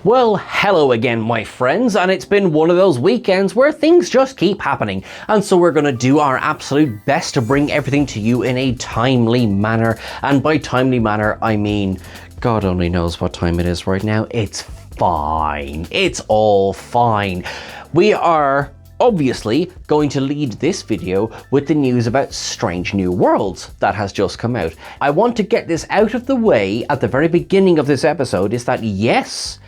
Well, hello again, my friends, and it's been one of those weekends where things just keep happening, and so we're going to do our absolute best to bring everything to you in a timely manner, and by timely manner, I mean, God only knows what time it is right now. It's fine. It's all fine. We are obviously going to lead this video with the news about Strange New Worlds that has just come out. I want to get this out of the way at the very beginning of this episode, is that yes,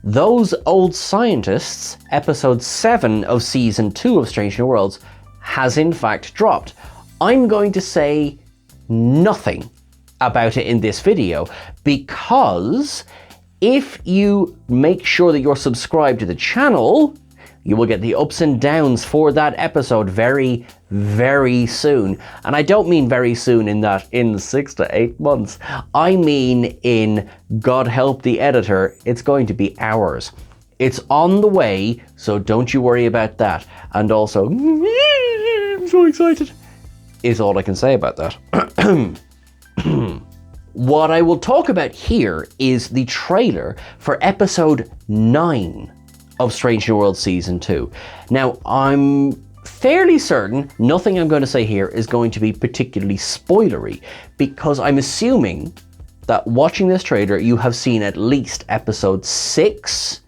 Those Old Scientists, episode 7 of season 2 of Strange New Worlds, has in fact dropped. I'm going to say nothing about it in this video because if you make sure that you're subscribed to the channel, you will get the ups and downs for that episode very, very soon. And I don't mean very soon in that in 6 to 8 months. I mean in, God help the editor, it's going to be hours. It's on the way, so don't you worry about that. And also, I'm so excited, is all I can say about that. What I will talk about here is the trailer for episode 9 of Strange New Worlds Season 2. Now, I'm fairly certain nothing I'm going to say here is going to be particularly spoilery, because I'm assuming that watching this trailer, you have seen at least episode 6.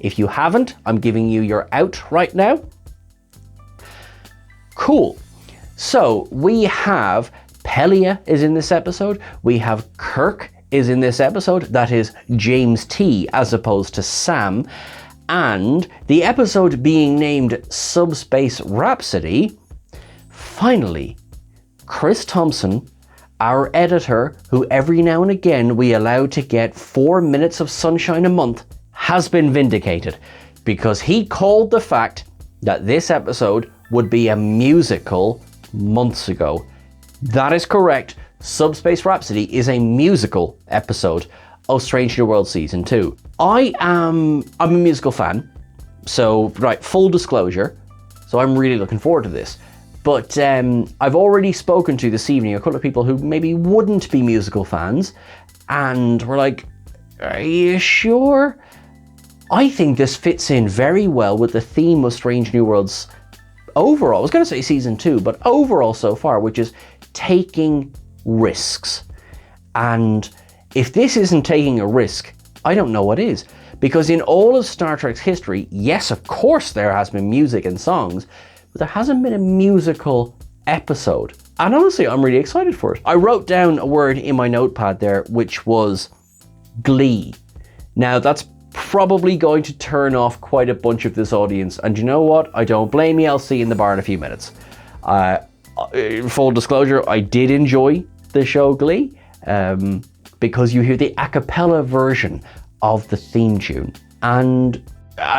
If you haven't, I'm giving you your out right now. Cool. So, we have Pelia is in this episode. We have Kirk is in this episode. That is James T as opposed to Sam. And the episode being named Subspace Rhapsody, finally, Chris Thompson, our editor, who every now and again we allow to get 4 minutes of sunshine a month, has been vindicated, because he called the fact that this episode would be a musical months ago. That is correct. Subspace Rhapsody is a musical episode of Strange New Worlds Season 2. I'm a musical fan, so right, full disclosure, so I'm really looking forward to this. But I've already spoken to this evening a couple of people who maybe wouldn't be musical fans, and were like, are you sure? I think this fits in very well with the theme of Strange New Worlds overall. I was going to say Season 2, but overall so far, which is taking risks. And if this isn't taking a risk, I don't know what is. Because in all of Star Trek's history, yes, of course there has been music and songs, but there hasn't been a musical episode. And honestly, I'm really excited for it. I wrote down a word in my notepad there, which was Glee. Now, that's probably going to turn off quite a bunch of this audience. And you know what? I don't blame you. I'll see you in the bar in a few minutes. Full disclosure, I did enjoy the show Glee. Because you hear the a cappella version of the theme tune. And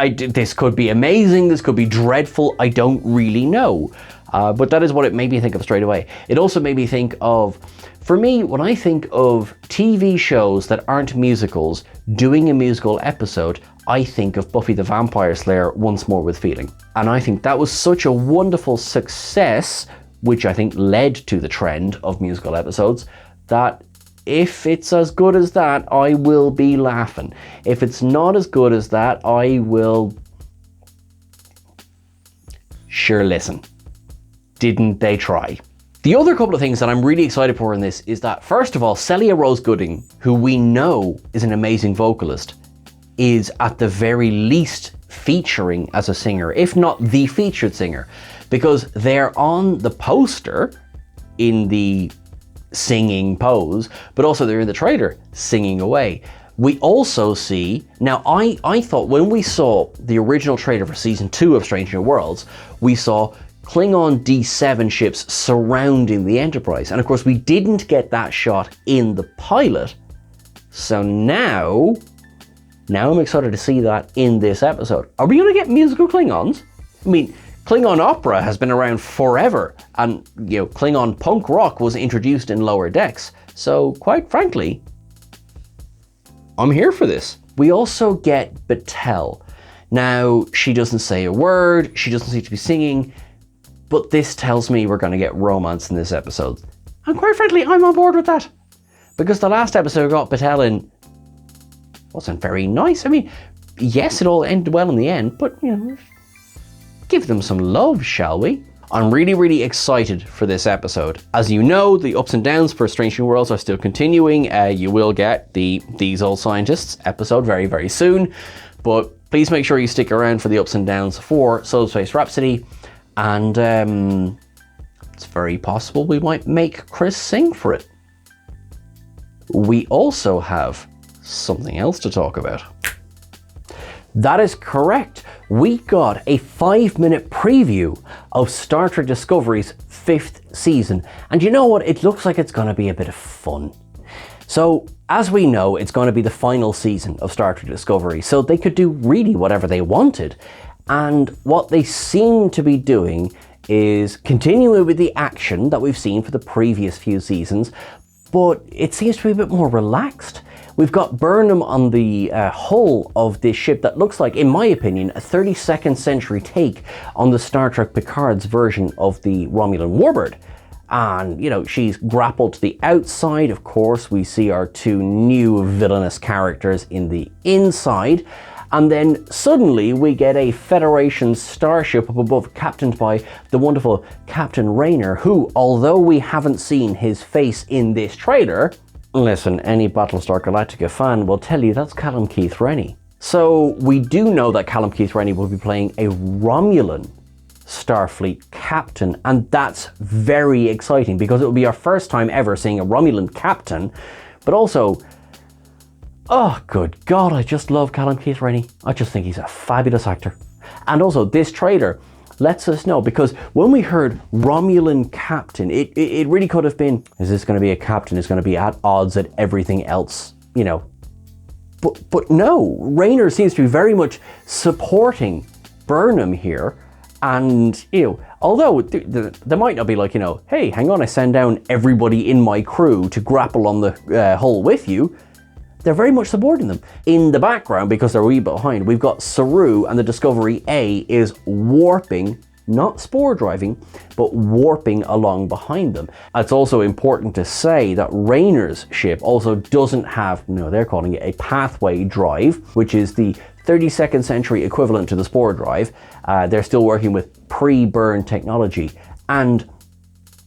this could be amazing, this could be dreadful, I don't really know. But that is what it made me think of straight away. It also made me think of, for me, when I think of TV shows that aren't musicals doing a musical episode, I think of Buffy the Vampire Slayer Once More with Feeling. And I think that was such a wonderful success, which I think led to the trend of musical episodes, that if it's as good as that, I will be laughing. If it's not as good as that, I will sure listen. Didn't they try? The other couple of things that I'm really excited for in this is that, first of all, Celia Rose Gooding, who we know is an amazing vocalist, is at the very least featuring as a singer, if not the featured singer, because they're on the poster in the singing pose, but also they're in the trailer singing away. We also see, now I thought when we saw the original trailer for Season 2 of Strange New Worlds, we saw Klingon D7 ships surrounding the Enterprise. And of course we didn't get that shot in the pilot. So now I'm excited to see that in this episode. Are we going to get musical Klingons? I mean, Klingon opera has been around forever, and Klingon punk rock was introduced in Lower Decks. So quite frankly, I'm here for this. We also get Batel. Now, she doesn't say a word, she doesn't seem to be singing, but this tells me we're going to get romance in this episode. And quite frankly, I'm on board with that. Because the last episode got Batel in wasn't very nice. I mean, yes, it all ended well in the end, but, you know, give them some love, shall we? I'm really, really excited for this episode. As you know, the ups and downs for Strange New Worlds are still continuing. You will get the These Old Scientists episode very, very soon. But please make sure you stick around for the ups and downs for Subspace Rhapsody. And it's very possible we might make Chris sing for it. We also have something else to talk about. That is correct. We got a 5-minute preview of Star Trek Discovery's 5th season. And you know what? It looks like it's going to be a bit of fun. So, as we know, it's going to be the final season of Star Trek Discovery, so they could do really whatever they wanted. And what they seem to be doing is continuing with the action that we've seen for the previous few seasons, but it seems to be a bit more relaxed. We've got Burnham on the hull of this ship that looks like, in my opinion, a 32nd century take on the Star Trek Picard's version of the Romulan Warbird. And, you know, she's grappled to the outside. Of course, we see our 2 new villainous characters in the inside. And then suddenly we get a Federation starship up above, captained by the wonderful Captain Rayner, who, although we haven't seen his face in this trailer, listen, any Battlestar Galactica fan will tell you that's Callum Keith Rennie. So we do know that Callum Keith Rennie will be playing a Romulan Starfleet captain, and that's very exciting because it will be our first time ever seeing a Romulan captain, but also, oh good God, I just love Callum Keith Rennie. I just think he's a fabulous actor. And also this trailer lets us know, because when we heard Romulan captain, it really could have been, is this going to be a captain who's going to be at odds at everything else, you know? But no, Rayner seems to be very much supporting Burnham here. And, you know, although they might not be like, you know, hey, hang on, I send down everybody in my crew to grapple on the hull with you, they're very much supporting them. In the background, because they're a wee bit behind, we've got Saru, and the Discovery A is warping, not spore driving, but warping along behind them. It's also important to say that Rayner's ship also doesn't have, no, they're calling it a pathway drive, which is the 32nd century equivalent to the spore drive. They're still working with pre-burn technology. And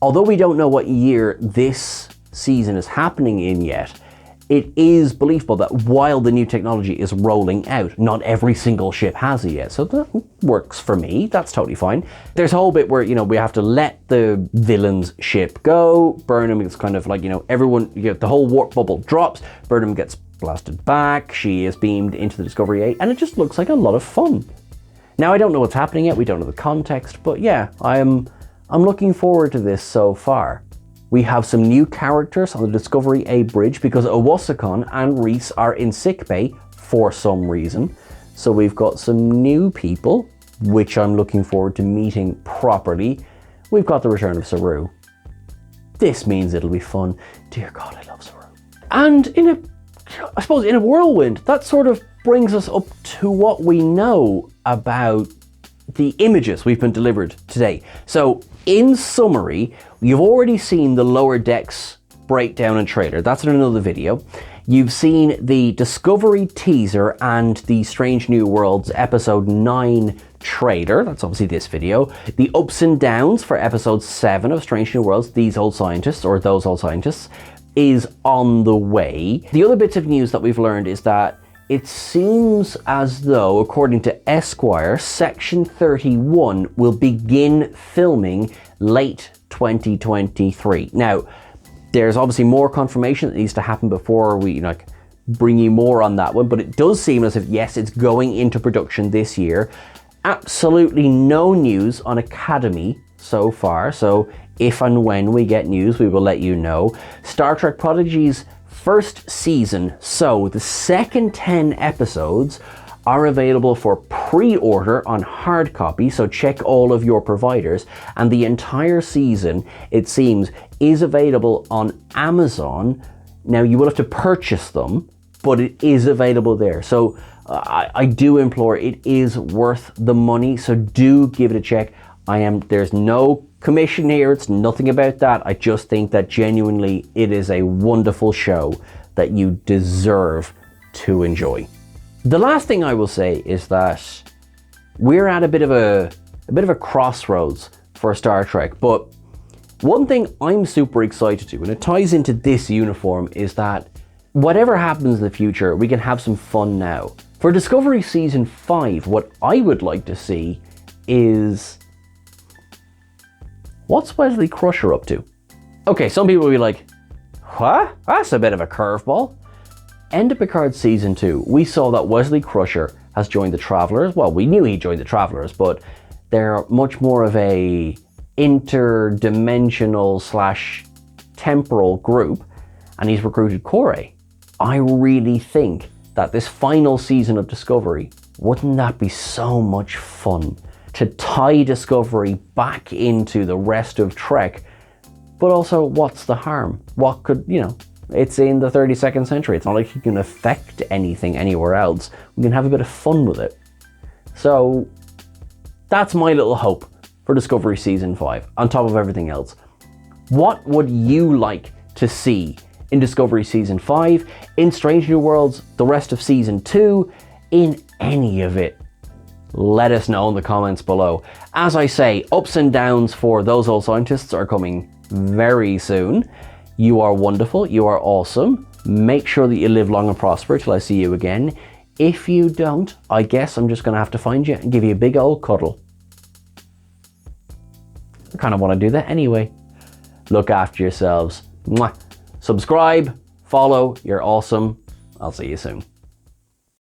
although we don't know what year this season is happening in yet, it is believable that while the new technology is rolling out, not every single ship has it yet. So that works for me. That's totally fine. There's a whole bit where, you know, we have to let the villain's ship go. Burnham is kind of like, you know, everyone, you know, the whole warp bubble drops. Burnham gets blasted back. She is beamed into the Discovery A, and it just looks like a lot of fun. Now, I don't know what's happening yet. We don't know the context, but yeah, I'm looking forward to this so far. We have some new characters on the Discovery A bridge because Owasakon and Reese are in sickbay for some reason. So we've got some new people, which I'm looking forward to meeting properly. We've got the return of Saru. This means it'll be fun. Dear God, I love Saru. And I suppose in a whirlwind, that sort of brings us up to what we know about the images we've been delivered today. So in summary, you've already seen the Lower Decks breakdown and trailer. That's in another video. You've seen the Discovery teaser and the Strange New Worlds episode 9 trailer. That's obviously this video. The ups and downs for episode 7 of Strange New Worlds, These Old Scientists, or Those Old Scientists, is on the way. The other bits of news that we've learned is that it seems as though, according to Esquire, Section 31 will begin filming late 2023. Now, there's obviously more confirmation that needs to happen before we bring you more on that one, but it does seem as if, yes, it's going into production this year. Absolutely no news on Academy so far, so if and when we get news, we will let you know. Star Trek Prodigy's first season, so the second 10 episodes are available for pre-order on hard copy, so check all of your providers, and the entire season, it seems, is available on Amazon. Now, you will have to purchase them, but it is available there. So I do implore, it is worth the money, so do give it a check. There's no commission here, it's nothing about that. I just think that genuinely it is a wonderful show that you deserve to enjoy. The last thing I will say is that we're at a bit of a crossroads for Star Trek, but one thing I'm super excited to, and it ties into this uniform, is that whatever happens in the future, we can have some fun now. For Discovery Season 5, what I would like to see is, what's Wesley Crusher up to? Okay, some people will be like, what? That's a bit of a curveball. End of Picard Season 2, we saw that Wesley Crusher has joined the Travelers. Well, we knew he joined the Travelers, but they're much more of a interdimensional / temporal group, and he's recruited Kore. I really think that this final season of Discovery, wouldn't that be so much fun to tie Discovery back into the rest of Trek? But also, what's the harm? What could, it's in the 32nd century. It's not like you can affect anything anywhere else. We can have a bit of fun with it. So that's my little hope for Discovery Season 5, on top of everything else. What would you like to see in Discovery Season 5, in Strange New Worlds, the rest of Season 2, in any of it? Let us know in the comments below. As I say, ups and downs for Those Old Scientists are coming very soon. You are wonderful, you are awesome. Make sure that you live long and prosper till I see you again. If you don't, I guess I'm just gonna have to find you and give you a big old cuddle. I kind of want to do that anyway. Look after yourselves. Mwah. Subscribe, follow, you're awesome. I'll see you soon.